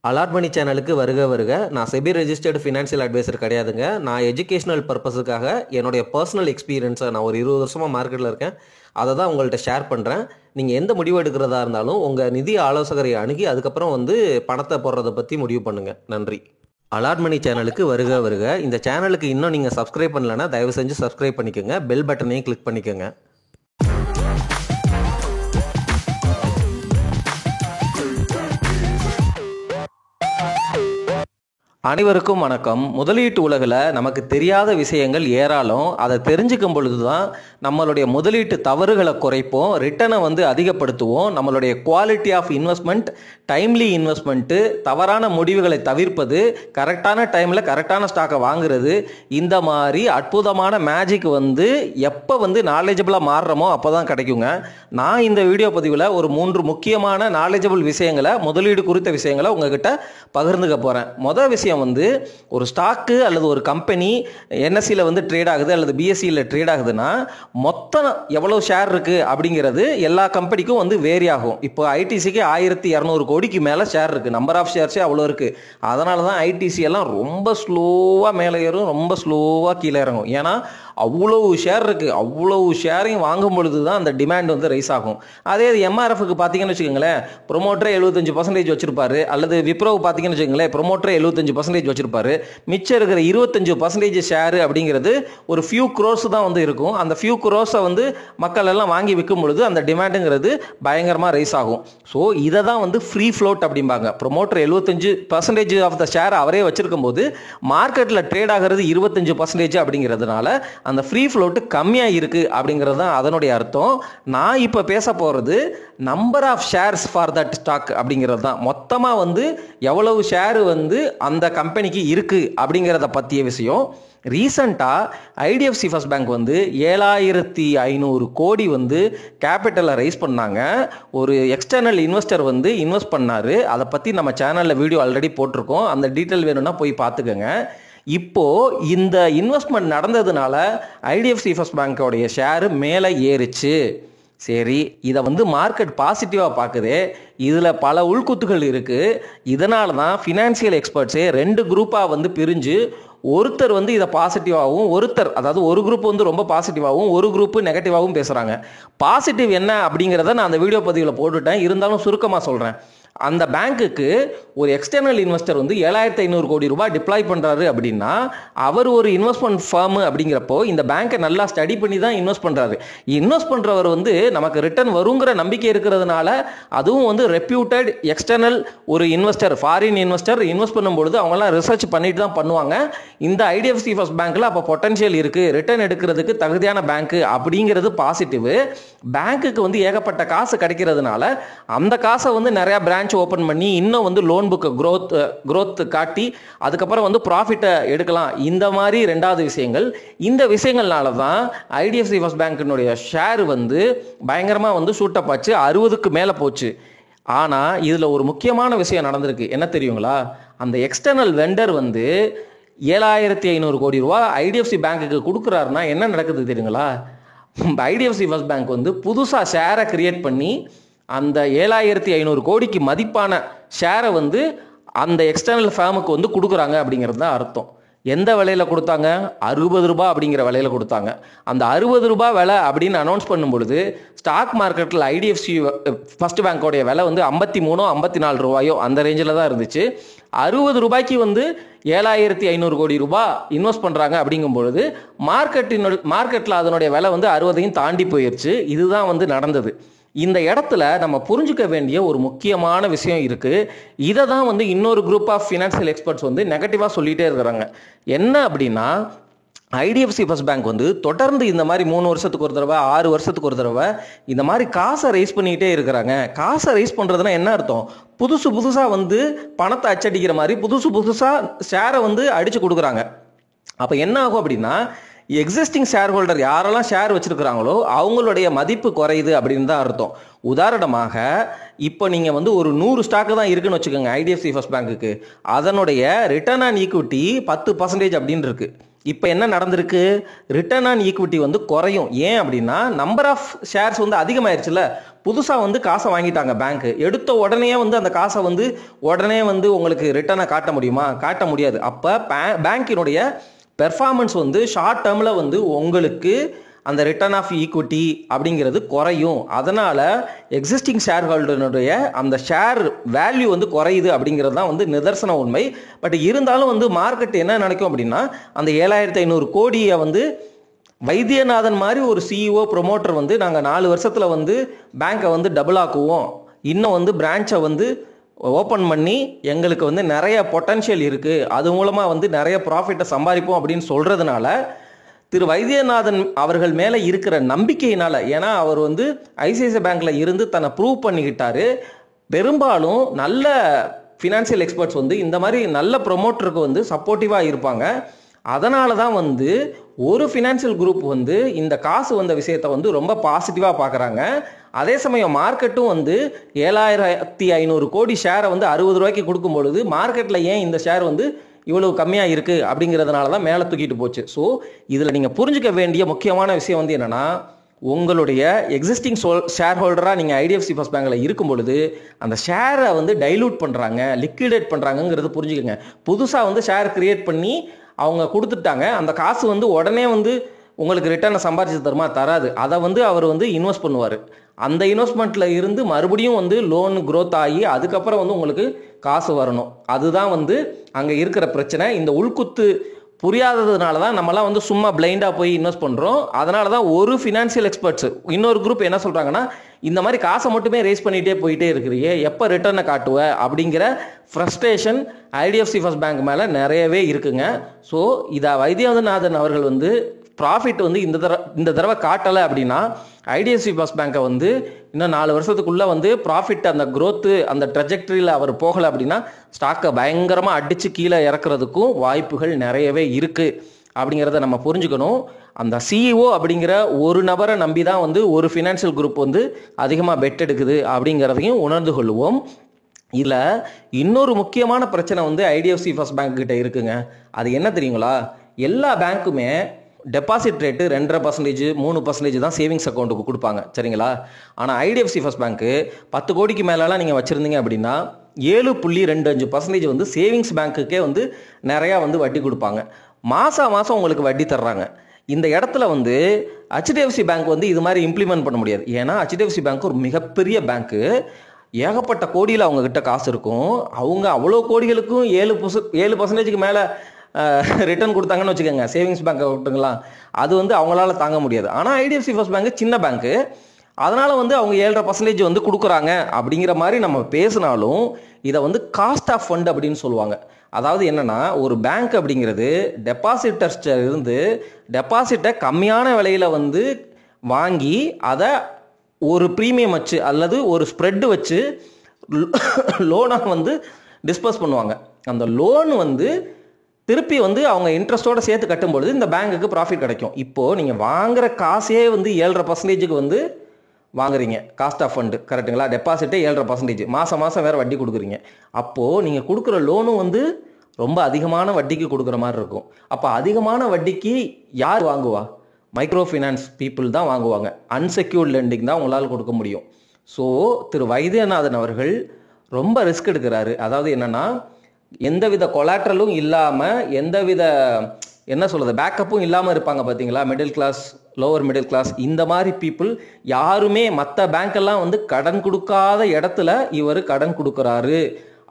Allot மணி சேனலுக்கு வருக வருக. நான் செபி ரெஜிஸ்டர்டு ஃபினான்ஷியல் அட்வைசர் கிடையாதுங்க. நான் எஜுகேஷனல் பர்பஸுக்காக என்னுடைய பர்சனல் எக்ஸ்பீரியன்ஸை நான் ஒரு 20 வருஷமாக மார்க்கெட்டில் இருக்கேன், அதை தான் உங்கள்கிட்ட ஷேர் பண்ணுறேன். நீங்கள் எந்த முடிவு எடுக்கிறதா இருந்தாலும் உங்கள் நிதி ஆலோசகரை அணுகி அதுக்கப்புறம் பணத்தை போடுறதை பற்றி முடிவு பண்ணுங்கள். நன்றி. அலாட் மணி சேனலுக்கு வருக வருக. இந்த சேனலுக்கு இன்னும் நீங்கள் சப்ஸ்கிரைப் பண்ணலன்னா தயவு செஞ்சு சப்ஸ்கிரைப் பண்ணிக்கோங்க, பெல் பட்டனையும் கிளிக் பண்ணிக்கோங்க. அனைவருக்கும் வணக்கம். முதலீட்டு உலகில் நமக்கு தெரியாத விஷயங்கள் ஏராளம். அதை தெரிஞ்சுக்கும் பொழுது தான் நம்மளுடைய முதலீட்டு தவறுகளை குறைப்போம், ரிட்டனை அதிகப்படுத்துவோம். நம்மளுடைய quality of investment, timely investment, தவறான முடிவுகளை தவிர்ப்பது, கரெக்டான டைமில் கரெக்டான ஸ்டாக்கை வாங்குறது, இந்த மாதிரி அற்புதமான மேஜிக் எப்போ நாலேஜபிளாக மாறுறோமோ அப்போ தான் கிடைக்குங்க. நான் இந்த வீடியோ பதிவில் ஒரு 3 முக்கியமான நாலேஜபிள் விஷயங்களை, முதலீடு குறித்த விஷயங்களை உங்ககிட்ட பகிர்ந்துக்க போகிறேன். மொதல் விஷயம் ஒரு ஸ்டாக்கு அல்லது ஒரு கம்பெனி என்எஸ்சியில் ட்ரேட் ஆகுது அல்லது பிஎஸ்சியில் ட்ரேட் ஆகுதுன்னா மொத்தம் எவ்வளவு ஷேர் இருக்கு அப்படிங்கிறது எல்லா கம்பெனிக்கும் வேரி ஆகும். இப்போ ஐடிசிக்கு 1200 கோடிக்கு மேலே ஷேர் இருக்கு, நம்பர் ஆஃப் ஷேர்ஸே அவ்வளோ இருக்கு. அதனால தான் ஐடிசி எல்லாம் ரொம்ப ஸ்லோவாக மேலே ஏறும், ரொம்ப ஸ்லோவாக கீழே இறங்கும். ஏன்னா அவ்வளவு ஷேர் இருக்கு. அவ்வளவு ஷேரையும் வாங்கும் பொழுது தான் அந்த டிமாண்ட் ரைஸ் ஆகும். அதே எம்ஆர்எஃப்க்கு பார்த்தீங்கன்னு வச்சுக்கோங்களேன், ப்ரொமோட்டரே 75% வச்சிருப்பாரு, அல்லது விப்ரோவு பார்த்தீங்கன்னு வச்சுக்கோங்களேன், ப்ரொமோட்டரே 75% வச்சிருப்பாரு. மிச்சம் இருக்கிற 25% ஷேர் அப்படிங்கிறது ஒரு ஃபியூ க்ரோர்ஸ் தான் இருக்கும். அந்த ஃபியூ க்ரோர்ஸை மக்கள் எல்லாம் வாங்கி விற்கும் பொழுது அந்த டிமாண்டுங்கிறது பயங்கரமாக ரைஸ் ஆகும். ஸோ இதை தான் ஃப்ரீ ஃப்ளோட் அப்படிம்பாங்க. ப்ரொமோட்டர் 75% ஆஃப் த ஷேர் அவரே வச்சிருக்கும் போது மார்க்கெட்டில் ட்ரேட் ஆகிறது 25% அப்படிங்கிறதுனால அந்த ஃப்ரீ ஃப்ளோட் கம்மியாக இருக்கு அப்படிங்கிறது தான் அதனுடைய அர்த்தம். நான் இப்போ பேச போகிறது number of shares for that stock அப்படிங்கிறது தான். மொத்தமாக எவ்வளவு ஷேர் அந்த கம்பெனிக்கு இருக்கு அப்படிங்கிறத பற்றிய விஷயம். ரீசண்டாக ஐடிஎஃப்சி ஃபர்ஸ்ட் பேங்க் 7500 கோடி கேபிட்டலை ரைஸ் பண்ணாங்க. ஒரு எக்ஸ்டர்னல் இன்வெஸ்டர் இன்வெஸ்ட் பண்ணாரு. அதை பற்றி நம்ம சேனலில் வீடியோ ஆல்ரெடி போட்டிருக்கோம், அந்த டீட்டெயில் வேணும்னா போய் பார்த்துக்கோங்க. இப்போ இந்த இன்வெஸ்ட்மெண்ட் நடந்ததுனால ஐடிஎஃப்சி ஃபர்ஸ்ட் பேங்கோடைய ஷேர் மேலே ஏறிச்சு. சரி, இதை மார்க்கெட் பாசிட்டிவாக பார்க்குது. இதில் பல உள்குத்துகள் இருக்குது. இதனால தான் ஃபினான்ஷியல் எக்ஸ்பர்ட்ஸே 2 குரூப்பாக பிரிஞ்சு ஒருத்தர் இதை பாசிட்டிவாகவும், ஒருத்தர், அதாவது ஒரு குரூப் ரொம்ப பாசிட்டிவாகவும் ஒரு குரூப் நெகட்டிவாகவும் பேசுகிறாங்க. பாசிட்டிவ் என்ன அப்படிங்கிறத நான் அந்த வீடியோ பதிவில் போட்டுட்டேன், இருந்தாலும் சுருக்கமாக சொல்கிறேன். அந்த பேங்க்குக்கு ஒரு எக்ஸ்டர்னல் இன்வெஸ்டர் 7500 கோடி ரூபாய் டிப்ளாய் பண்ணுறாரு அப்படின்னா அவர் ஒரு இன்வெஸ்ட்மெண்ட் ஃபார்ம் அப்படிங்கிறப்போ இந்த பேங்கை நல்லா ஸ்டடி பண்ணி தான் இன்வெஸ்ட் பண்ணுறாரு. இன்வெஸ்ட் பண்ணுறவர் நமக்கு ரிட்டர்ன் வருங்கிற நம்பிக்கை இருக்கிறதுனால, அதுவும் ரெப்யூட்டட் எக்ஸ்டர்னல் ஒரு இன்வெஸ்டர், ஃபாரின் இன்வெஸ்டர் இன்வெஸ்ட் பண்ணும்பொழுது அவங்களாம் ரிசர்ச் பண்ணிட்டு தான் பண்ணுவாங்க. இந்த ஐடிஎஃப்சி ஃபர்ஸ்ட் பேங்க்கில் அப்போ பொட்டன்ஷியல் இருக்குது, ரிட்டர்ன் எடுக்கிறதுக்கு தகுதியான பேங்க்கு அப்படிங்கிறது பாசிட்டிவ். பேங்க்குக்கு ஏகப்பட்ட காசு கிடைக்கிறதுனால அந்த காசை நிறையா பிரான்ச் ஓபன் பண்ணி இன்னும் லோன் புக் growth காட்டி அதுக்கப்புறம் ப்ராஃபிட்டை எடுக்கலாம். இந்த மாதிரி 2வது விஷயங்கள். இந்த விஷயங்கள்னால தான் ஐடிஎஃப்சி ஃபர்ஸ்ட் பேங்கினுடைய ஷேர் பயங்கரமாக ஷூட்டப் ஆச்சு, 60க்கு மேலே போச்சு. ஆனால் இதில் ஒரு முக்கியமான விஷயம் நடந்திருக்கு. என்ன தெரியுங்களா? அந்த எக்ஸ்டர்னல் வெண்டர் 7500 கோடி ரூபா ஐடிஎஃப்சி பேங்க்குக்கு கொடுக்குறாருன்னா என்ன நடக்குது தெரியுங்களா? ஐடிஎஃப்சி ஃபர்ஸ்ட் பேங்க் புதுசாக ஷேரை கிரியேட் பண்ணி அந்த 7500 கோடிக்கு மதிப்பான ஷேரை அந்த எக்ஸ்டர்னல் ஃபேமுக்கு கொடுக்குறாங்க அப்படிங்கிறது தான் அர்த்தம். எந்த விலையில் கொடுத்தாங்க? 60 ரூபாய் அப்படிங்கிற விலையில் கொடுத்தாங்க. அந்த 60 ரூபாய் விலை அப்படின்னு அனௌன்ஸ் பண்ணும் பொழுது ஸ்டாக் மார்க்கெட்டில் ஐடிஎஃப்சி ஃபர்ஸ்ட் பேங்கோடைய விலை 53 54 ரூபாயோ அந்த ரேஞ்சில் தான் இருந்துச்சு. 60 ரூபாய்க்கு 7500 கோடி ரூபாய் இன்வெஸ்ட் பண்ணுறாங்க அப்படிங்கும்பொழுது மார்க்கெட்டில் அதனுடைய விலை 60ஐயும் தாண்டி போயிடுச்சு. இதுதான் நடந்தது. இந்த இடத்துல நம்ம புரிஞ்சுக்க வேண்டிய ஒரு முக்கியமான விஷயம் இருக்கு. இதை தான் இன்னொரு குரூப் ஆஃப் ஃபினான்ஷியல் எக்ஸ்பர்ட்ஸ் நெகட்டிவாக சொல்லிட்டே இருக்கிறாங்க. என்ன அப்படின்னா, ஐடிஎஃப்சி ஃபர்ஸ்ட் பேங்க் தொடர்ந்து இந்த மாதிரி 3 வருஷத்துக்கு ஒரு தடவை, 6 வருஷத்துக்கு ஒரு தடவை இந்த மாதிரி காசை ரைஸ் பண்ணிக்கிட்டே இருக்கிறாங்க. காசை ரைஸ் பண்ணுறதுனா என்ன அர்த்தம்? புதுசாக பணத்தை அச்சடிக்கிற மாதிரி புதுசாக ஷேரை அடித்து கொடுக்குறாங்க. அப்போ என்ன ஆகும் அப்படின்னா, எக்ஸிஸ்டிங் ஷேர் ஹோல்டர் யாரெல்லாம் ஷேர் வச்சிருக்கிறாங்களோ அவங்களுடைய மதிப்பு குறையுது அப்படின்னு தான் அர்த்தம். உதாரணமாக இப்போ நீங்கள் ஒரு 100 ஸ்டாக்கு தான் இருக்குன்னு வச்சுக்கோங்க ஐடிஎஃப்சி ஃபர்ஸ்ட் பேங்க்குக்கு, அதனுடைய ரிட்டர்ன் ஆன் ஈக்விட்டி 10% அப்படின்னு இருக்கு. இப்போ என்ன நடந்திருக்கு, ரிட்டர்ன் ஆன் ஈக்விட்டி வந்து குறையும். ஏன் அப்படின்னா நம்பர் ஆஃப் ஷேர்ஸ் வந்து அதிகமாயிருச்சுல, புதுசாக வந்து காசை வாங்கிட்டாங்க பேங்க். எடுத்த உடனே வந்து அந்த காசை வந்து உடனே வந்து உங்களுக்கு ரிட்டர்னை காட்ட முடியுமா? காட்ட முடியாது. அப்போ பேங்கினுடைய பெர்ஃபார்மன்ஸ் வந்து ஷார்ட் டேர்மில் வந்து உங்களுக்கு அந்த ரிட்டர்ன் ஆஃப் ஈக்விட்டி அப்படிங்கிறது குறையும். அதனால் எக்ஸிஸ்டிங் ஷேர் ஹோல்டருடைய அந்த ஷேர் வேல்யூ வந்து குறையுது அப்படிங்கிறது தான் வந்து நிதர்சன உண்மை. பட் இருந்தாலும் வந்து மார்க்கெட் என்ன நினைக்கும் அப்படின்னா, அந்த 7500 கோடியை வந்து வைத்தியநாதன் மாதிரி ஒரு சிஇஓ ப்ரொமோட்டர் வந்து நாங்கள் 4 வருஷத்தில் வந்து பேங்க்கை வந்து டபுள் ஆக்குவோம், இன்னும் வந்து பிரான்ச்சை வந்து ஓப்பன் பண்ணி எங்களுக்கு வந்து நிறைய பொட்டன்ஷியல் இருக்குது, அது மூலமாக வந்து நிறைய ப்ராஃபிட்டை சம்பாதிப்போம் அப்படின்னு சொல்கிறதுனால திரு வைத்தியநாதன் அவர்கள் மேலே இருக்கிற நம்பிக்கையினால், ஏன்னா அவர் வந்து ஐசிஐசிஐ பேங்க்கில் இருந்து தன்னை ப்ரூவ் பண்ணிக்கிட்டாரு. பெரும்பாலும் நல்ல ஃபினான்ஷியல் எக்ஸ்பர்ட்ஸ் வந்து இந்த மாதிரி நல்ல ப்ரொமோட்டருக்கு வந்து சப்போர்ட்டிவாக இருப்பாங்க. அதனால தான் வந்து ஒரு ஃபினான்ஷியல் குரூப் வந்து இந்த காசு வந்த விஷயத்தை வந்து ரொம்ப பாசிட்டிவாக பார்க்குறாங்க. அதே சமயம் மார்க்கெட்டும் வந்து 7500 கோடி ஷேரை வந்து 60 ரூபாய்க்கு கொடுக்கும் பொழுது மார்க்கெட்டில் ஏன் இந்த ஷேர் வந்து இவ்வளவு கம்மியாக இருக்குது அப்படிங்கிறதுனால தான் மேலே தூக்கிட்டு போச்சு. ஸோ இதில் நீங்கள் புரிஞ்சுக்க வேண்டிய முக்கியமான விஷயம் வந்து என்னென்னா, உங்களுடைய எக்ஸிஸ்டிங் ஷேர் ஹோல்டராக நீங்கள் ஐடிஎஃப்சி ஃபர்ஸ்ட் பேங்கில் இருக்கும் பொழுது அந்த ஷேரை வந்து டைலூட் பண்ணுறாங்க, லிக்விடேட் பண்ணுறாங்கங்கிறது புரிஞ்சுக்கோங்க. புதுசாக வந்து ஷேர் கிரியேட் பண்ணி அவங்க கொடுத்துட்டாங்க, அந்த காசு வந்து உடனே வந்து உங்களுக்கு ரிட்டர்னை சம்பாதிச்சு தருமா? தராது. அதை வந்து அவர் வந்து இன்வெஸ்ட் பண்ணுவார். அந்த இன்வெஸ்ட்மெண்ட்டில் இருந்து மறுபடியும் வந்து லோன் க்ரோத் ஆகி அதுக்கப்புறம் வந்து உங்களுக்கு காசு வரணும். அதுதான் வந்து அங்கே இருக்கிற பிரச்சனை. இந்த உள்குத்து புரியாததுனால தான் நம்மலாம் வந்து சும்மா பிளைண்டாக போய் இன்வெஸ்ட் பண்ணுறோம். அதனால தான் ஒரு ஃபினான்ஷியல் எக்ஸ்பர்ட்ஸ் இன்னொரு குரூப் என்ன சொல்கிறாங்கன்னா, இந்த மாதிரி காசை மட்டுமே ரேஸ் பண்ணிகிட்டே போயிட்டே இருக்கிறியே, எப்போ ரிட்டர்னை காட்டுவ அப்படிங்கிற ஃப்ரஸ்ட்ரேஷன் ஐடிஎஃப்சி ஃபர்ஸ்ட் பேங்க் மேலே நிறையவே இருக்குங்க. ஸோ இதை வைத்தியநாதன் அவர்கள் வந்து ப்ராஃபிட் வந்து இந்த தடவை காட்டலை அப்படின்னா ஐடிஎஃப்சி ஃபர்ஸ்ட் பேங்கை வந்து இன்னும் 4 வருஷத்துக்குள்ளே வந்து ப்ராஃபிட் அந்த க்ரோத்து அந்த ட்ரெஜெக்டரியில் அவர் போகலை அப்படின்னா ஸ்டாக்கை பயங்கரமாக அடித்து கீழே இறக்குறதுக்கும் வாய்ப்புகள் நிறையவே இருக்குது அப்படிங்கிறத நம்ம புரிஞ்சுக்கணும். அந்த சிஇஓ அப்படிங்கிற ஒரு நபரை நம்பி தான் வந்து ஒரு ஃபினான்ஷியல் குரூப் வந்து அதிகமாக பெட் எடுக்குது அப்படிங்கிறதையும் உணர்ந்து கொள்வோம். இதில் இன்னொரு முக்கியமான பிரச்சனை வந்து ஐடிஎஃப்சி ஃபர்ஸ்ட் பேங்க் கிட்ட இருக்குங்க. அது என்ன தெரியுங்களா? எல்லா பேங்க்குமே டெபாசிட் ரேட்டு 2.5%, 3% தான் சேவிங்ஸ் அக்கௌண்ட்டுக்கு கொடுப்பாங்க, சரிங்களா? ஆனால் ஐடிஎஃப்சி ஃபர்ஸ்ட் பேங்க்கு 10 கோடிக்கு மேலெலாம் நீங்கள் வச்சுருந்தீங்க அப்படின்னா 7.25% வந்து சேவிங்ஸ் பேங்க்குக்கே வந்து நிறையா வந்து வட்டி கொடுப்பாங்க. மாதம் உங்களுக்கு வட்டி தர்றாங்க. இந்த இடத்துல வந்து ஹெச்டிஎஃப்சி பேங்க் வந்து இது மாதிரி இம்ப்ளிமெண்ட் பண்ண முடியாது. ஏன்னா ஹெச்டிஎஃப்சி பேங்க் ஒரு மிகப்பெரிய பேங்க்கு, ஏகப்பட்ட கோடியில் அவங்கக்கிட்ட காசு இருக்கும். அவங்க அவ்வளோ கோடிகளுக்கும் 7% மேலே ரிட்டர்ன் கொடுத்தாங்கன்னு வச்சுக்கோங்க, சேவிங்ஸ் பேங்க் விட்டுங்களா, அது வந்து அவங்களால தாங்க முடியாது. ஆனால் ஐடிஎஃப்சி ஃபர்ஸ்ட் பேங்க் சின்ன பேங்க்கு, அதனால் வந்து அவங்க 7.5% வந்து கொடுக்குறாங்க அப்படிங்கிற மாதிரி நம்ம பேசினாலும் இதை வந்து காஸ்ட் ஆஃப் ஃபண்ட் அப்படின்னு சொல்லுவாங்க. அதாவது என்னென்னா, ஒரு பேங்க் அப்படிங்கிறது டெபாசிட்டர்ஸ்ட இருந்து டெபாசிட்டை கம்மியான விலையில் வந்து வாங்கி அதை ஒரு ப்ரீமியம் வச்சு அல்லது ஒரு ஸ்ப்ரெட்டு வச்சு லோனாக வந்து டிஸ்பர்ஸ் பண்ணுவாங்க. அந்த லோன் வந்து திருப்பி வந்து அவங்க இன்ட்ரெஸ்ட்டோடு சேர்த்து கட்டும்பொழுது இந்த பேங்க்குக்கு ப்ராஃபிட் கிடைக்கும். இப்போது நீங்கள் வாங்குகிற காசே வந்து 7.5%க்கு வந்து வாங்குறீங்க, காஸ்ட் ஆஃப் ஃபண்டு, கரெக்டுங்களா? டெபாசிட்டே 7.5%, மாதம் வேறு வட்டி கொடுக்குறீங்க. அப்போது நீங்கள் கொடுக்குற லோனும் வந்து ரொம்ப அதிகமான வட்டிக்கு கொடுக்குற மாதிரி இருக்கும். அப்போ அதிகமான வட்டிக்கு யார் வாங்குவா? மைக்ரோ ஃபினான்ஸ் பீப்புள் தான் வாங்குவாங்க. அன்செக்யூர்ட் லெண்டிங் தான் உங்களால் கொடுக்க முடியும். ஸோ திரு வைத்தியநாதன் அவர்கள் ரொம்ப ரிஸ்க் எடுக்கிறாரு. அதாவது என்னென்னா, எந்தவித கொலாட்ரலும் இல்லாமல், எந்தவித என்ன சொல்கிறது பேக்கப்பும் இல்லாமல் இருப்பாங்க பார்த்தீங்களா, middle class, lower middle class, இந்த மாதிரி பீப்புள் யாருமே மற்ற பேங்க்கெல்லாம் வந்து கடன் கொடுக்காத இடத்துல இவர் கடன் கொடுக்குறாரு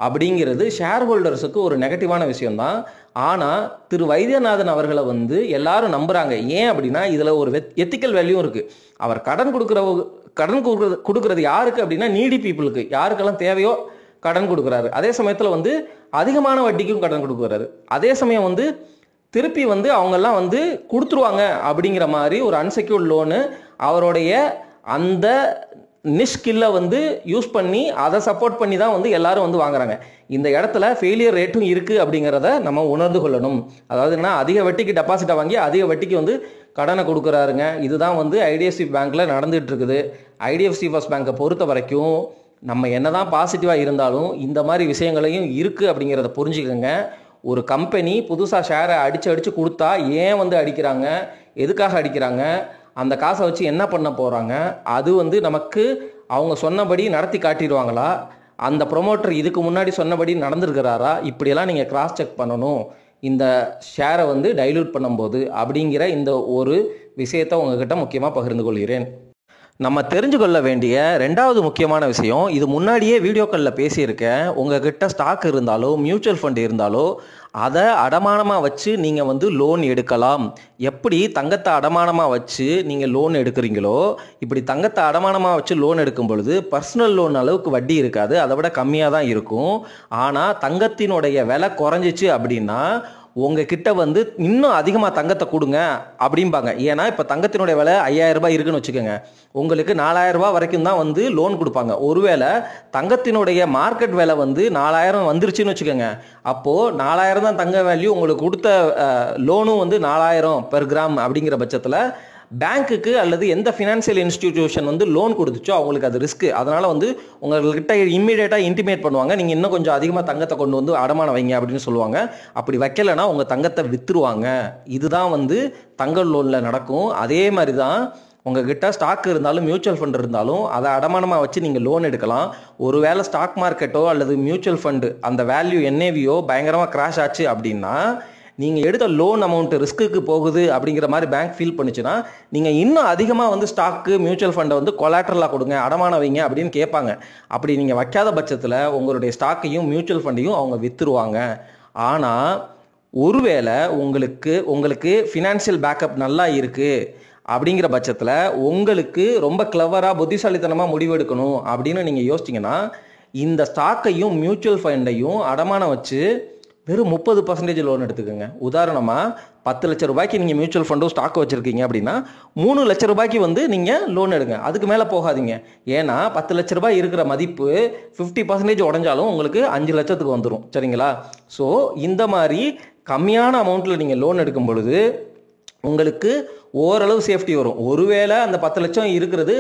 அப்படிங்கிறது ஷேர் ஹோல்டர்ஸுக்கு ஒரு நெகட்டிவான விஷயம்தான். ஆனால் திரு வைத்தியநாதன் அவர்களை வந்து எல்லாரும் நம்புகிறாங்க. ஏன் அப்படின்னா இதில் ஒரு எத்திக்கல் வேல்யூ இருக்குது. அவர் கடன் கொடுக்குறது யாருக்கு அப்படின்னா நீடி பீப்புளுக்கு, யாருக்கெல்லாம் தேவையோ கடன் கொடுக்குறாரு. அதே சமயத்தில் வந்து அதிகமான வட்டிக்கும் கடன் கொடுக்குறாரு. அதே சமயம் வந்து திருப்பி வந்து அவங்கெல்லாம் வந்து கொடுத்துருவாங்க அப்படிங்கிற மாதிரி ஒரு அன்செக்யூர்ட் லோனு அவருடைய அந்த நிஷ்கில்லை வந்து யூஸ் பண்ணி அதை சப்போர்ட் பண்ணி தான் வந்து எல்லாரும் வந்து வாங்குறாங்க. இந்த இடத்துல ஃபெயிலியர் ரேட்டும் இருக்குது அப்படிங்கிறத நம்ம உணர்ந்து கொள்ளணும். அதாவது என்ன, அதிக வட்டிக்கு டெபாசிட்டை வாங்கி அதிக வட்டிக்கு வந்து கடனை கொடுக்குறாருங்க. இதுதான் வந்து ஐடிஎஃப்சி பேங்க்கில் நடந்துகிட்டு இருக்குது. ஐடிஎஃப்சி ஃபர்ஸ்ட் பேங்கை பொறுத்த வரைக்கும் நம்ம என்ன தான் பாசிட்டிவாக இருந்தாலும் இந்த மாதிரி விஷயங்களையும் இருக்குது அப்படிங்கிறத புரிஞ்சுக்கோங்க. ஒரு கம்பெனி புதுசாக ஷேரை அடித்து கொடுத்தா ஏன் வந்து அடிக்கிறாங்க, எதுக்காக அடிக்கிறாங்க, அந்த காசை வச்சு என்ன பண்ண போகிறாங்க, அது வந்து நமக்கு அவங்க சொன்னபடி நடத்தி காட்டிடுவாங்களா, அந்த ப்ரொமோட்டர் இதுக்கு முன்னாடி சொன்னபடி நடந்திருக்கிறாரா, இப்படியெல்லாம் நீங்கள் கிராஸ் செக் பண்ணணும் இந்த ஷேரை வந்து டைல்யூட் பண்ணும்போது அப்படிங்கிற இந்த ஒரு விஷயத்தை உங்ககிட்ட முக்கியமாக பகிர்ந்து கொள்கிறேன். நம்ம தெரிஞ்சு கொள்ள வேண்டிய ரெண்டாவது முக்கியமான விஷயம், இது முன்னாடியே வீடியோக்களில் பேசியிருக்கேன். உங்ககிட்ட ஸ்டாக் இருந்தாலோ மியூச்சுவல் ஃபண்ட் இருந்தாலோ அதை அடமானமாக வச்சு நீங்கள் வந்து லோன் எடுக்கலாம். எப்படி தங்கத்தை அடமானமாக வச்சு நீங்கள் லோன் எடுக்கிறீங்களோ, இப்படி தங்கத்தை அடமானமாக வச்சு லோன் எடுக்கும் பொழுது பர்சனல் லோன் அளவுக்கு வட்டி இருக்காது, அதை விட கம்மியாக தான் இருக்கும். ஆனால் தங்கத்தினுடைய விலை குறைஞ்சிச்சு அப்படின்னா உங்ககிட்ட வந்து இன்னும் அதிகமாக தங்கத்தை கொடுங்க அப்படிம்பாங்க. ஏன்னா இப்போ தங்கத்தினுடைய விலை 5000 ரூபாய் இருக்குன்னு வச்சுக்கோங்க, உங்களுக்கு 4000 ரூபாய் வரைக்கும் தான் வந்து லோன் கொடுப்பாங்க. ஒருவேளை தங்கத்தினுடைய மார்க்கெட் விலை வந்து 4000 வந்துருச்சுன்னு வச்சுக்கோங்க, அப்போது 4000 தான் தங்க வேல்யூ, உங்களுக்கு கொடுத்த லோனும் வந்து 4000 பெர் கிராம். அப்படிங்கிற பட்சத்தில் பேங்க்குக்கு அல்லது எந்த ஃபினான்ஷியல் இன்ஸ்டிடியூஷன் வந்து லோன் கொடுத்துச்சோ அவங்களுக்கு அது ரிஸ்க்கு. அதனால் வந்து உங்கள்கிட்ட இம்மீடியட்டாக இன்டிமேட் பண்ணுவாங்க, நீங்கள் இன்னும் கொஞ்சம் அதிகமாக தங்கத்தை கொண்டு வந்து அடமானம் வைங்க அப்படின்னு சொல்லுவாங்க. அப்படி வைக்கலைன்னா உங்கள் தங்கத்தை விற்றுருவாங்க. இதுதான் வந்து தங்க லோனில் நடக்கும். அதே மாதிரி தான் உங்ககிட்ட ஸ்டாக் இருந்தாலும் மியூச்சுவல் ஃபண்ட் இருந்தாலும் அதை அடமானமாக வச்சு நீங்கள் லோன் எடுக்கலாம். ஒருவேளை ஸ்டாக் மார்க்கெட்டோ அல்லது மியூச்சுவல் ஃபண்டு அந்த வேல்யூ என்ஏவியோ பயங்கரமாக கிராஷ் ஆச்சு அப்படின்னா நீங்கள் எடுத்த லோன் அமௌண்ட்டு ரிஸ்க்குக்கு போகுது அப்படிங்கிற மாதிரி பேங்க் ஃபீல் பண்ணிச்சுன்னா நீங்கள் இன்னும் அதிகமாக வந்து ஸ்டாக்கு மியூச்சுவல் ஃபண்டை வந்து கொலாட்ரலாக கொடுங்க, அடமானம் வைங்க அப்படின்னு கேட்பாங்க. அப்படி நீங்கள் வைக்காத பட்சத்தில் உங்களுடைய ஸ்டாக்கையும் மியூச்சுவல் ஃபண்டையும் அவங்க விற்றுருவாங்க. ஆனால் ஒருவேளை உங்களுக்கு ஃபினான்ஷியல் பேக்கப் நல்லா இருக்குது அப்படிங்கிற பட்சத்தில் உங்களுக்கு ரொம்ப கிளவராக புத்திசாலித்தனமாக முடிவெடுக்கணும் அப்படின்னு நீங்கள் யோசிச்சிங்கன்னா இந்த ஸ்டாக்கையும் மியூச்சுவல் ஃபண்டையும் அடமானம் வச்சு வெறும் 30% லோன் எடுத்துக்கோங்க. உதாரணமாக 10 லட்ச ரூபாய்க்கு நீங்கள் மியூச்சுவல் ஃபண்டும் ஸ்டாக் வச்சுருக்கீங்க அப்படின்னா 3 லட்ச ரூபாய்க்கு வந்து நீங்கள் லோன் எடுங்க, அதுக்கு மேலே போகாதீங்க. ஏன்னா 10 லட்ச ரூபாய் இருக்கிற மதிப்பு 50% உடஞ்சாலும் உங்களுக்கு 5 லட்சத்துக்கு வந்துடும். சரிங்களா? ஸோ இந்த மாதிரி கம்மியான அமௌண்ட்டில் நீங்கள் லோன் எடுக்கும் பொழுது உங்களுக்கு ஓரளவு சேஃப்டி வரும். ஒருவேளை அந்த 10 லட்சம் இருக்கிறது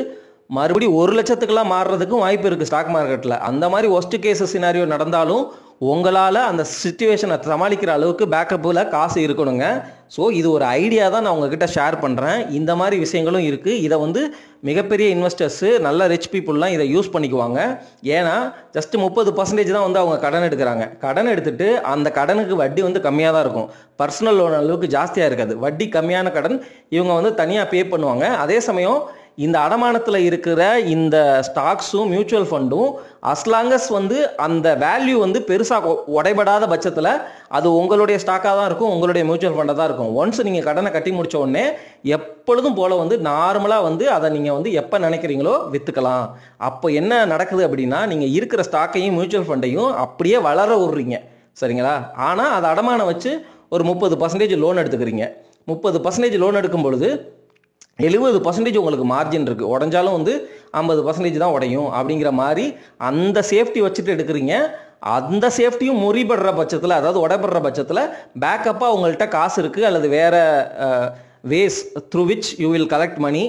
மறுபடியும் 1 லட்சத்துக்கெல்லாம் மாறுறதுக்கும் வாய்ப்பு இருக்குது ஸ்டாக் மார்க்கெட்டில். அந்த மாதிரி ஒஸ்ட் கேஸ் சினாரியோ நடந்தாலும் உங்களால் அந்த சிச்சுவேஷனை சமாளிக்கிற அளவுக்கு பேக்கப்பில் காசு இருக்கணுங்க. ஸோ இது ஒரு ஐடியா தான் நான் உங்ககிட்ட ஷேர் பண்ணுறேன். இந்த மாதிரி விஷயங்களும் இருக்குது. இதை வந்து மிகப்பெரிய இன்வெஸ்டர்ஸு நல்ல ரிச் பீப்புளெலாம் இதை யூஸ் பண்ணிக்குவாங்க. ஏன்னா ஜஸ்ட் 30% தான் வந்து அவங்க கடன் எடுக்கிறாங்க. கடன் எடுத்துகிட்டு அந்த கடனுக்கு வட்டி வந்து கம்மியாக தான் இருக்கும். பர்சனல் லோன் அளவுக்கு ஜாஸ்தியாக இருக்காது. வட்டி கம்மியான கடன் இவங்க வந்து தனியாக பே பண்ணுவாங்க. அதே சமயம் இந்த அடமானத்தில் இருக்கிற இந்த ஸ்டாக்ஸும் மியூச்சுவல் ஃபண்டும் அஸ்லாங்கஸ் வந்து அந்த வேல்யூ வந்து பெருசாக உடைபடாத பட்சத்தில் அது உங்களுடைய ஸ்டாக்காக தான் இருக்கும், உங்களுடைய மியூச்சுவல் ஃபண்டாக தான் இருக்கும். ஒன்ஸ் நீங்கள் கடனை கட்டி முடித்த உடனே எப்பொழுதும் போல் வந்து நார்மலாக வந்து அதை நீங்கள் வந்து எப்போ நினைக்கிறீங்களோ விற்றுக்கலாம். அப்போ என்ன நடக்குது அப்படின்னா நீங்கள் இருக்கிற ஸ்டாக்கையும் மியூச்சுவல் ஃபண்டையும் அப்படியே வளர விடுறீங்க. சரிங்களா? ஆனால் அதை அடமானம் வச்சு ஒரு 30% லோன் எடுத்துக்கிறீங்க. 30% லோன் எடுக்கும் பொழுது 70% உங்களுக்கு மார்ஜின் இருக்குது. உடஞ்சாலும் வந்து 50% தான் உடையும் அப்படிங்கிற மாதிரி அந்த சேஃப்டி வச்சுட்டு எடுக்கிறீங்க. அந்த சேஃப்டியும் முறிபடுற பட்சத்தில், அதாவது உடைபடுற பட்சத்தில் பேக்கப்பாக உங்கள்கிட்ட காசு இருக்குது அல்லது வேறு ways through which you will collect money,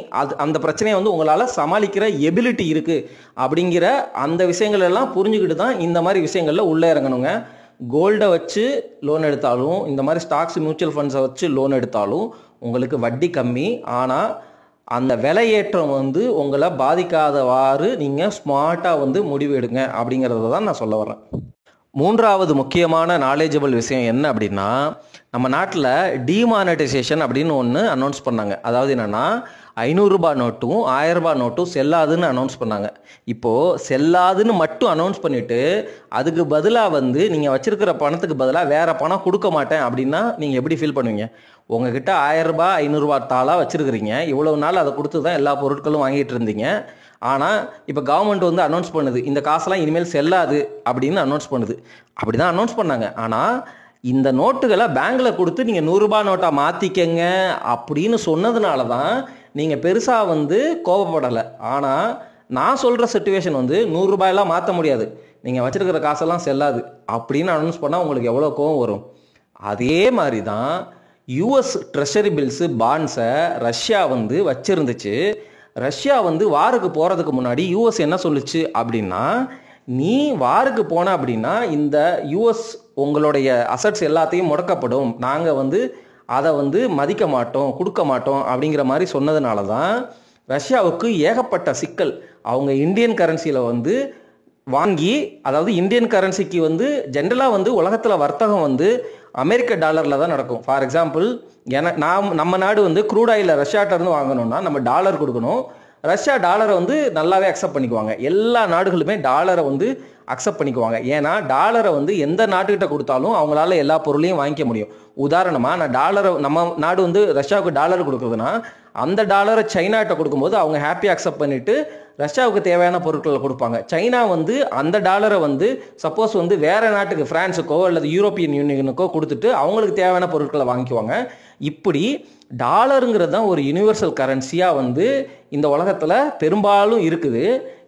அந்த பிரச்சனையை வந்து உங்களால் சமாளிக்கிற எபிலிட்டி இருக்குது அப்படிங்கிற அந்த விஷயங்கள் எல்லாம் புரிஞ்சுக்கிட்டு தான் இந்த மாதிரி விஷயங்களில் உள்ளே இறங்கணுங்க. கோல்டை வச்சு லோன் எடுத்தாலும் இந்த மாதிரி ஸ்டாக்ஸ் மியூச்சுவல் ஃபண்ட்ஸை வச்சு லோன் எடுத்தாலும் உங்களுக்கு வட்டி கம்மி. ஆனால் அந்த விலையேற்றம் வந்து உங்களை பாதிக்காதவாறு நீங்கள் ஸ்மார்ட்டாக வந்து முடிவு எடுங்க அப்படிங்கிறத தான் நான் சொல்ல வரேன். மூன்றாவது முக்கியமான நாலேஜபிள் விஷயம் என்ன அப்படின்னா, நம்ம நாட்டில் டிமானடைசேஷன் அப்படின்னு ஒன்று அனௌன்ஸ் பண்ணாங்க. அதாவது என்னென்னா 500 ரூபாய் நோட்டும் 1000 ரூபாய் நோட்டும் செல்லாதுன்னு அனௌன்ஸ் பண்ணாங்க. இப்போது செல்லாதுன்னு மட்டும் அனௌன்ஸ் பண்ணிவிட்டு அதுக்கு பதிலாக வந்து நீங்கள் வச்சுருக்கிற பணத்துக்கு பதிலாக வேறு பணம் கொடுக்க மாட்டேன் அப்படின்னா நீங்கள் எப்படி ஃபீல் பண்ணுவீங்க? உங்ககிட்ட 1000 ரூபாய் 500 ரூபாய் தாளாக வச்சுருக்கிறீங்க, இவ்வளவு நாள் அதை கொடுத்து தான் எல்லா பொருட்களும் வாங்கிட்டு இருந்தீங்க. ஆனால் இப்போ கவர்மெண்ட் வந்து அனௌன்ஸ் பண்ணுது இந்த காசெல்லாம் இனிமேல் செல்லாது அப்படின்னு அனௌன்ஸ் பண்ணுது. அப்படி தான் அனௌன்ஸ் பண்ணாங்க. ஆனால் இந்த நோட்டுகளை பேங்கில் கொடுத்து நீங்கள் 100 ரூபாய் நோட்டாக மாற்றிக்கங்க அப்படின்னு சொன்னதுனால தான் நீங்கள் பெருசாக வந்து கோபப்படலை. ஆனால் நான் சொல்கிற சிச்சுவேஷன் வந்து 100 ரூபாயெல்லாம் மாற்ற முடியாது, நீங்கள் வச்சுருக்கிற காசெல்லாம் செல்லாது அப்படின்னு அனௌன்ஸ் பண்ணால் உங்களுக்கு எவ்வளோ கோபம் வரும்? அதே மாதிரி தான் யூஎஸ் ட்ரெஷரி பில்ஸு பாண்ட்ஸை ரஷ்யா வந்து வச்சுருந்துச்சு. ரஷ்யா வந்து வாருக்கு போகிறதுக்கு முன்னாடி யூஎஸ் என்ன சொல்லுச்சு அப்படின்னா, நீ வாருக்கு போன அப்படின்னா இந்த யூஎஸ் உங்களுடைய அசட்ஸ் எல்லாத்தையும் முடக்கப்படும், நாங்கள் வந்து அதை வந்து மதிக்க மாட்டோம், கொடுக்க மாட்டோம் அப்படிங்கிற மாதிரி சொன்னதுனால தான் ரஷ்யாவுக்கு ஏகப்பட்ட சிக்கல். அவங்க இந்தியன் கரன்சியில் வந்து வாங்கி, அதாவது இந்தியன் கரன்சிக்கு வந்து ஜென்ரலாக வந்து உலகத்தில் வர்த்தகம் வந்து அமெரிக்க டாலரில் தான் நடக்கும். ஃபார் எக்ஸாம்பிள், நம்ம நாடு வந்து க்ரூட் ஆயிலை ரஷ்யாட்டிருந்து வாங்கணும்னா நம்ம டாலர் கொடுக்கணும். ரஷ்யா டாலரை வந்து நல்லாவே அக்செப்ட் பண்ணிக்குவாங்க. எல்லா நாடுகளுமே டாலரை வந்து அக்செப்ட் பண்ணிக்குவாங்க. ஏன்னா டாலரை வந்து எந்த நாட்டுக்கிட்ட கொடுத்தாலும் அவங்களால எல்லா பொருளையும் வாங்கிக்க முடியும். உதாரணமாக, நான் டாலரை, நம்ம நாடு வந்து ரஷ்யாவுக்கு டாலர் கொடுக்குறதுன்னா அந்த டாலரை சைனாட்ட கொடுக்கும்போது அவங்க ஹாப்பியாக அக்செப்ட் பண்ணிவிட்டு ரஷ்யாவுக்கு தேவையான பொருட்களை கொடுப்பாங்க. சைனா வந்து அந்த டாலரை வந்து சப்போஸ் வந்து வேறு நாட்டுக்கு, ஃப்ரான்ஸுக்கோ அல்லது யூரோப்பியன் யூனியனுக்கோ கொடுத்துட்டு அவங்களுக்கு தேவையான பொருட்களை வாங்கிக்குவாங்க. இப்படி டாலருங்கிறது தான் ஒரு யூனிவர்சல் கரன்சியாக வந்து இந்த உலகத்தில் பெரும்பாலும் இருக்குது.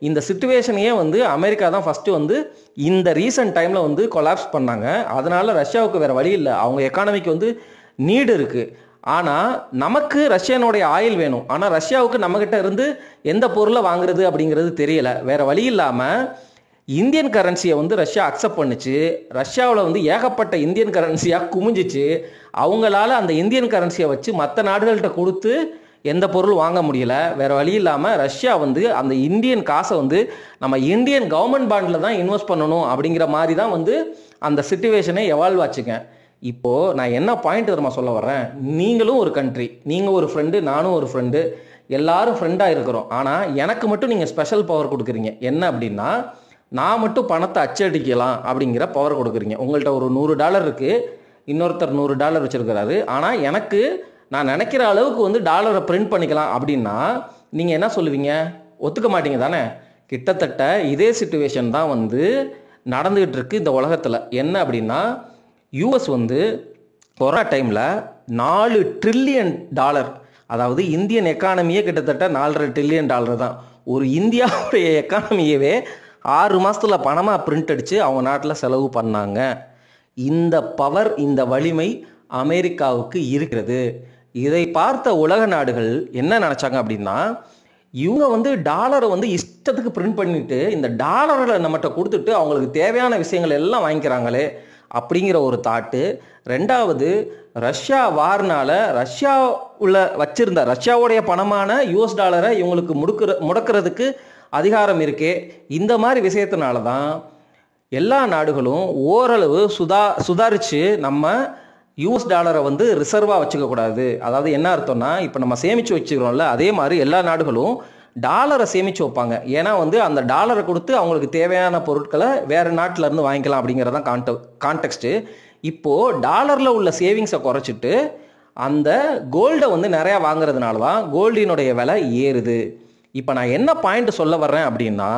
இந்த சிச்சுவேஷனையே வந்து அமெரிக்கா தான் ஃபஸ்ட்டு வந்து இந்த ரீசன்ட் டைமில் வந்து கொலாப்ஸ் பண்ணாங்க. அதனால் ரஷ்யாவுக்கு வேறு வழி இல்லை, அவங்க எக்கானமிக்கு வந்து நீடு இருக்குது. ஆனால் நமக்கு ரஷ்யானுடைய ஆயில் வேணும், ஆனால் ரஷ்யாவுக்கு நம்மக்கிட்ட இருந்து எந்த பொருளை வாங்குறது அப்படிங்கிறது தெரியலை. வேறு வழி இல்லாமல் இந்தியன் கரன்சியை வந்து ரஷ்யா அக்செப்ட் பண்ணிச்சு. ரஷ்யாவில் வந்து ஏகப்பட்ட இந்தியன் கரன்சியாக குமிஞ்சிச்சு. அவங்களால அந்த இந்தியன் கரன்சியை வச்சு மற்ற நாடுகள்கிட்ட கொடுத்து எந்த பொருள் வாங்க முடியல. வேறு வழி இல்லாமல் ரஷ்யா வந்து அந்த இந்தியன் காசை வந்து நம்ம இந்தியன் கவர்மெண்ட் பாண்டில் தான் இன்வெஸ்ட் பண்ணணும் அப்படிங்கிற மாதிரி தான் வந்து அந்த சிச்சுவேஷனை எவால்வ் ஆச்சுங்க. இப்போது நான் என்ன பாயிண்ட் தெரியுமா சொல்ல வர்றேன், நீங்களும் ஒரு கண்ட்ரி, நீங்கள் ஒரு ஃப்ரெண்டு, நானும் ஒரு ஃப்ரெண்டு, எல்லாரும் ஃப்ரெண்டாக இருக்கிறோம். ஆனால் எனக்கு மட்டும் நீங்கள் ஸ்பெஷல் பவர் கொடுக்குறீங்க. என்ன அப்படின்னா, நான் மட்டும் பணத்தை அச்சடிக்கலாம் அப்படிங்கிற பவர் கொடுக்குறீங்க. உங்கள்கிட்ட ஒரு $100 இருக்குது, இன்னொருத்தர் $100 வச்சுருக்கிறாரு. ஆனால் எனக்கு நான் நினைக்கிற அளவுக்கு வந்து டாலரை பிரிண்ட் பண்ணிக்கலாம் அப்படின்னா நீங்கள் என்ன சொல்லுவீங்க? ஒத்துக்க மாட்டீங்க தானே? கிட்டத்தட்ட இதே சிச்சுவேஷன் தான் வந்து நடந்துகிட்டு இருக்கு இந்த உலகத்தில். என்ன அப்படின்னா, யூஎஸ் வந்து கொரோனா டைமில் $4 ட்ரில்லியன், அதாவது இந்தியன் எக்கானமியே கிட்டத்தட்ட $4.5 ட்ரில்லியன் தான். ஒரு இந்தியாவுடைய எக்கானமியவே 6 மாதத்தில் பணமாக பிரிண்ட் அடித்து அவங்க நாட்டில் செலவு பண்ணாங்க. இந்த பவர், இந்த வலிமை அமெரிக்காவுக்கு இருக்கிறது. இதை பார்த்த உலக நாடுகள் என்ன நினச்சாங்க அப்படின்னா, இவங்க வந்து டாலரை வந்து இஷ்டத்துக்கு பிரிண்ட் பண்ணிட்டு இந்த டாலரை நம்மகிட்ட கொடுத்துட்டு அவங்களுக்கு தேவையான விஷயங்கள் எல்லாம் வாங்கிக்கிறாங்களே அப்படிங்கிற ஒரு தாட்டு. ரெண்டாவது, ரஷ்யா வார்னால ரஷ்யாவில் வச்சிருந்த ரஷ்யாவுடைய பணமான US டாலரை இவங்களுக்கு முடக்கிறதுக்கு அதிகாரம் இருக்கே. இந்த மாதிரி விஷயத்தினால தான் எல்லா நாடுகளும் ஓரளவு சுதாரித்து நம்ம US டாலரை வந்து ரிசர்வாக வச்சுக்கக்கூடாது. அதாவது என்ன அர்த்தம்னா, இப்போ நம்ம சேமித்து வச்சுக்கிறோம்ல, அதே மாதிரி எல்லா நாடுகளும் டாலரை சேமித்து வைப்பாங்க. ஏன்னா வந்து அந்த டாலரை கொடுத்து அவங்களுக்கு தேவையான பொருட்களை வேறு நாட்டிலேருந்து வாங்கிக்கலாம் அப்படிங்கிறதான் கான்டெக்ஸ்ட்டு. இப்போது டாலரில் உள்ள சேவிங்ஸை குறைச்சிட்டு அந்த கோல்டை வந்து நிறையா வாங்குறதுனால தான் கோல்டினுடைய விலை ஏறுது. இப்போ நான் என்ன பாயிண்ட் சொல்ல வர்றேன் அப்படின்னா,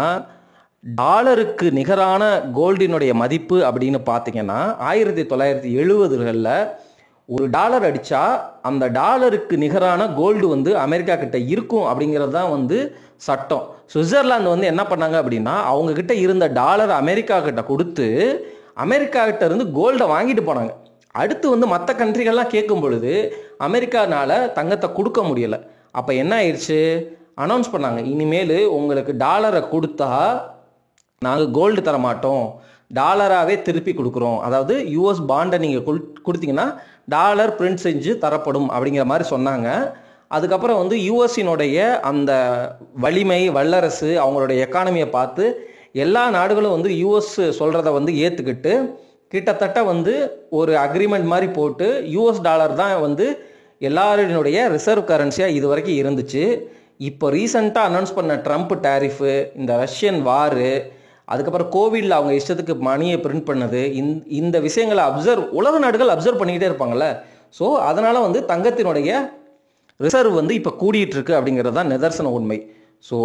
டாலருக்கு நிகரான கோல்டினுடைய மதிப்பு அப்படின்னு பார்த்தீங்கன்னா 1970களில் ஒரு டாலர் அடித்தா அந்த டாலருக்கு நிகரான கோல்டு வந்து அமெரிக்கா கிட்ட இருக்கும் அப்படிங்கிறது தான் வந்து சட்டம். சுவிட்சர்லாந்து வந்து என்ன பண்ணாங்க அப்படின்னா, அவங்கக்கிட்ட இருந்த டாலர் அமெரிக்கா கிட்ட கொடுத்து அமெரிக்கா கிட்ட இருந்து கோல்டை வாங்கிட்டு போனாங்க. அடுத்து வந்து மற்ற கண்ட்ரிகள்லாம் கேட்கும் பொழுது அமெரிக்கானால தங்கத்தை கொடுக்க முடியலை. அப்போ என்ன ஆயிடுச்சு, அனௌன்ஸ் பண்ணாங்க, இனிமேல் உங்களுக்கு டாலரை கொடுத்தா நாங்கள் கோல்டு தர மாட்டோம், டாலராகவே திருப்பி கொடுக்குறோம். அதாவது US பாண்டை நீங்கள் கொடுத்தீங்கன்னா டாலர் பிரிண்ட் செஞ்சு தரப்படும் அப்படிங்கிற மாதிரி சொன்னாங்க. அதுக்கப்புறம் வந்து யூஎஸ்ஸினுடைய அந்த வலிமை, வல்லரசு, அவங்களுடைய எக்கானமியை பார்த்து எல்லா நாடுகளும் வந்து US சொல்கிறத வந்து ஏற்றுக்கிட்டு கிட்டத்தட்ட வந்து ஒரு அக்ரிமெண்ட் மாதிரி போட்டு US டாலர் தான் வந்து எல்லாருடைய ரிசர்வ் கரன்சியாக இது வரைக்கும் இருந்துச்சு. இப்போ ரீசெண்டாக அனௌன்ஸ் பண்ண ட்ரம்ப் டேரிஃபு, இந்த ரஷ்யன் வாரு, அதுக்கப்புறம் கோவிடில் அவங்க இஷ்டத்துக்கு மணியை பிரிண்ட் பண்ணது, இந்த விஷயங்களை உலக நாடுகள் அப்சர்வ் பண்ணிக்கிட்டே இருப்பாங்கள்ல. ஸோ அதனால் வந்து தங்கத்தினுடைய ரிசர்வ் வந்து இப்போ கூடிட்டு இருக்கு அப்படிங்கிறது தான் நிதர்சன உண்மை. ஸோ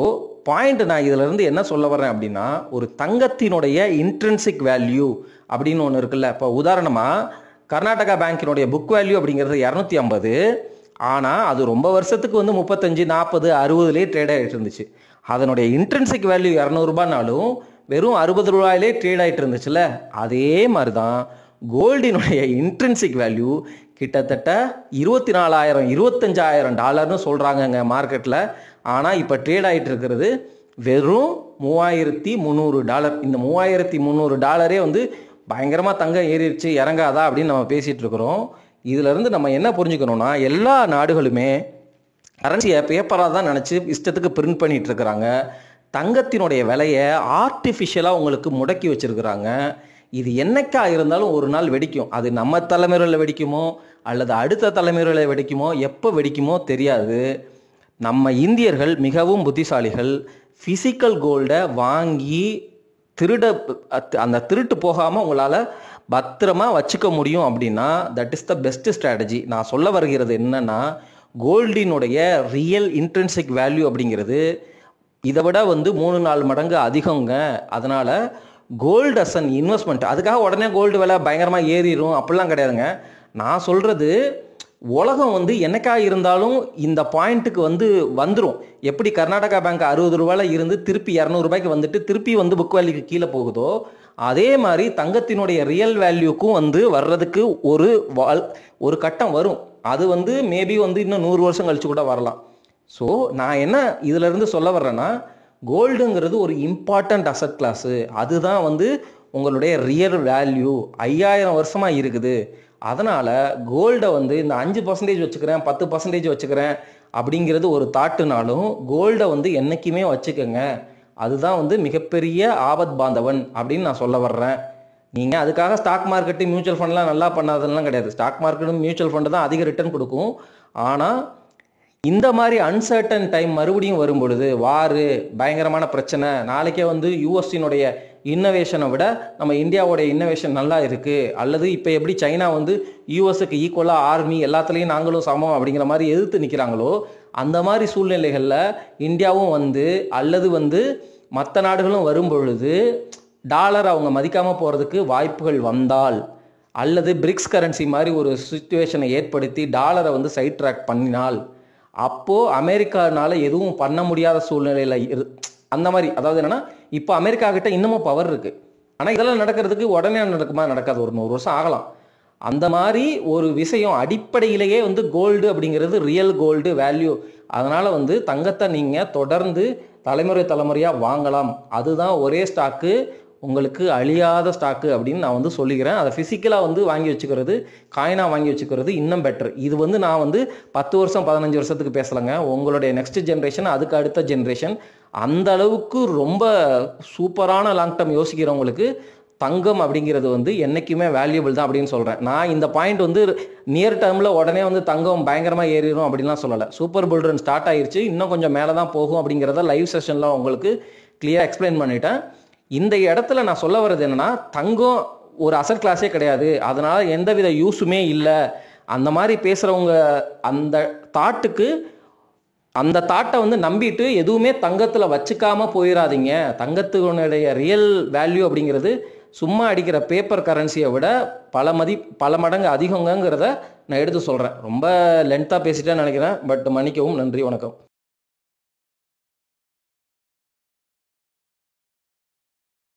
பாயிண்ட் நான் இதிலிருந்து என்ன சொல்ல வரேன் அப்படின்னா, ஒரு தங்கத்தினுடைய இன்ட்ரின்சிக் வேல்யூ அப்படின்னு ஒன்று இருக்குல்ல. இப்போ உதாரணமாக கர்நாடகா பேங்கினுடைய புக் வேல்யூ அப்படிங்கிறது 250, ஆனால் அது ரொம்ப வருஷத்துக்கு வந்து 35, 40, 60லேயே ட்ரேட் ஆகிட்டு இருந்துச்சு. அதனுடைய இன்ட்ரின்சிக் வேல்யூ 200 ரூபாய்னாலும் வெறும் 60 ரூபாயிலே ட்ரேட் ஆகிட்டு இருந்துச்சுல்ல. அதே மாதிரி தான் கோல்டினுடைய இன்ட்ரின்சிக் வேல்யூ கிட்டத்தட்ட 24,000 $25,000 சொல்கிறாங்கங்க மார்க்கெட்டில். ஆனால் இப்போ ட்ரேட் ஆகிட்டு இருக்கிறது வெறும் $3300. இந்த $3300 வந்து பயங்கரமாக தங்கம் ஏறிடுச்சு இறங்காதா அப்படின்னு நம்ம பேசிகிட்டு இருக்கிறோம். இதிலேருந்து நம்ம என்ன புரிஞ்சுக்கணும்னா, எல்லா நாடுகளுமே கரன்சியை பேப்பராக தான் நினச்சி இஷ்டத்துக்கு பிரிண்ட் பண்ணிகிட்டு இருக்கிறாங்க. தங்கத்தினுடைய விலையை ஆர்டிஃபிஷியலாக உங்களுக்கு முடக்கி வச்சுருக்குறாங்க. இது என்னைக்கா இருந்தாலும் ஒரு நாள் வெடிக்கும். அது நம்ம தலைமுறையில் வெடிக்குமோ அல்லது அடுத்த தலைமுறையில் வெடிக்குமோ, எப்போ வெடிக்குமோ தெரியாது. நம்ம இந்தியர்கள் மிகவும் புத்திசாலிகள். ஃபிசிக்கல் கோல்டை வாங்கி அந்த திருட்டு போகாமல் உங்களால் பத்திரமா வச்சுக்க முடியும் அப்படின்னா that is the best strategy. நான் சொல்ல வருகிறது என்னன்னா, கோல்டினுடைய ரியல் இன்ட்ரின்சிக் வேல்யூ அப்படிங்கிறது இதை விட வந்து 3-4 மடங்கு அதிகங்க. அதனால் கோல்டு அஸ் அன் இன்வெஸ்ட்மெண்ட், அதுக்காக உடனே கோல்டு விலை பயங்கரமாக ஏறிடும் அப்படிலாம் கிடையாதுங்க. நான் சொல்கிறது, உலகம் வந்து என்னைக்காக இருந்தாலும் இந்த பாயிண்ட்டுக்கு வந்து வந்துடும். எப்படி கர்நாடகா பேங்க் $60 இருந்து திருப்பி $200 வந்துட்டு திருப்பி வந்து புக் வேல்யூக்கு கீழே போகுதோ, அதே மாதிரி தங்கத்தினுடைய ரியல் வேல்யூக்கும் வந்து வர்றதுக்கு ஒரு கட்டம் வரும். அது வந்து மேபி வந்து இன்னும் 100 வருஷம் கழிச்சு கூட வரலாம். ஸோ நான் என்ன இதிலிருந்து சொல்ல வர்றேன்னா, கோல்டுங்கிறது ஒரு இம்பார்ட்டண்ட் அசட் கிளாஸு. அதுதான் வந்து உங்களுடைய ரியல் வேல்யூ. 5000 வருஷமாக இருக்குது. அதனால் கோல்டை வந்து இந்த 5% வச்சுக்கிறேன், 10% வச்சுக்கிறேன் அப்படிங்கிறது ஒரு தாட்டுனாலும் கோல்டை வந்து என்றைக்குமே வச்சுக்கோங்க. அதுதான் வந்து மிகப்பெரிய ஆபத் பாந்தவன் அப்படின்னு நான் சொல்ல வர்றேன். நீங்கள் அதுக்காக ஸ்டாக் மார்க்கெட்டு மியூச்சுவல் ஃபண்ட்லாம் நல்லா பண்ணாதெல்லாம் கிடையாது. ஸ்டாக் மார்க்கெட்டும் மியூச்சுவல் ஃபண்டு தான் அதிக ரிட்டர்ன் கொடுக்கும். ஆனால் இந்த மாதிரி அன்சர்டன் டைம் மறுபடியும் வரும் பொழுது, பயங்கரமான பிரச்சனை, நாளைக்கே வந்து யூஎஸ்டினுடைய இன்னோவேஷனை விட நம்ம இந்தியாவோடைய இன்னோவேஷன் நல்லா இருக்குது, அல்லது இப்போ எப்படி சைனா வந்து யூஎஸ்க்கு ஈக்குவலாக ஆர்மி எல்லாத்துலேயும் நாங்களும் சமம் அப்படிங்கிற மாதிரி எதிர்த்து நிற்கிறாங்களோ, அந்த மாதிரி சூழ்நிலைகளில் இந்தியாவும் வந்து அல்லது வந்து மற்ற நாடுகளும் வரும் பொழுது டாலர் அவங்க மதிக்காமல் போகிறதுக்கு வாய்ப்புகள் வந்தால், அல்லது பிரிக்ஸ் கரன்சி மாதிரி ஒரு சிச்சுவேஷனை ஏற்படுத்தி டாலரை வந்து சைட் ட்ராக் பண்ணினால், அப்போது அமெரிக்கானால எதுவும் பண்ண முடியாத சூழ்நிலையில் அந்த மாதிரி, அதாவது என்னென்னா, இப்போ அமெரிக்கா கிட்ட இன்னமும் பவர் இருக்குது. ஆனால் இதெல்லாம் நடக்கிறதுக்கு உடனே நடக்குமா? நடக்காது, ஒரு 100 வருஷம் ஆகலாம். அந்த மாதிரி ஒரு விஷயம் அடிப்படையிலேயே வந்து கோல்டு அப்படிங்கிறது ரியல் கோல்டு வேல்யூ. அதனால் வந்து தங்கத்தை நீங்கள் தொடர்ந்து தலைமுறையாக வாங்கலாம். அதுதான் ஒரே ஸ்டாக்கு, உங்களுக்கு அழியாத ஸ்டாக்கு அப்படின்னு நான் வந்து சொல்லிக்கிறேன். அதை ஃபிசிக்கலாக வந்து வாங்கி வச்சுக்கிறது, காயினாக வாங்கி வச்சுக்கிறது இன்னும் பெட்டர். இது வந்து நான் வந்து 10 வருஷம் 15 வருஷத்துக்கு பேசலைங்க. உங்களுடைய நெக்ஸ்ட் ஜென்ரேஷன், அதுக்கு அடுத்த ஜென்ரேஷன், அந்த அளவுக்கு ரொம்ப சூப்பரான லாங் டேர்ம் யோசிக்கிறவங்களுக்கு தங்கம் அப்படிங்கிறது வந்து என்றைக்குமே வேல்யூபிள் தான் அப்படின்னு சொல்கிறேன். நான் இந்த பாயிண்ட் வந்து நியர் டேர்மில் உடனே வந்து தங்கம் பயங்கரமாக ஏறிடும் அப்படின்லாம் சொல்லலை. சூப்பர் புல் ரன் ஸ்டார்ட் ஆகிருச்சு, இன்னும் கொஞ்சம் மேலே தான் போகும் அப்படிங்கிறத லைவ் செஷனில் உங்களுக்கு கிளியராக எக்ஸ்பிளைன் பண்ணிட்டேன். இந்த இடத்துல நான் சொல்ல வர்றது என்னென்னா, தங்கம் ஒரு அசட் கிளாஸே கிடையாது, அதனால் எந்தவித யூஸுமே இல்லை, அந்த மாதிரி பேசுகிறவங்க அந்த தாட்டை வந்து நம்பிட்டு எதுவுமே தங்கத்தில் வச்சுக்காமல் போயிடாதீங்க. தங்கத்தினுடைய ரியல் வேல்யூ அப்படிங்கிறது சும்மா அடிக்கிற பேப்பர் கரன்சியை விட பல மடங்கு அதிகங்கிறத நான் எடுத்து சொல்கிறேன். ரொம்ப லென்த்தாக பேசிட்டேன்னு நினைக்கிறேன். பட் மன்னிக்கவும். நன்றி, வணக்கம்.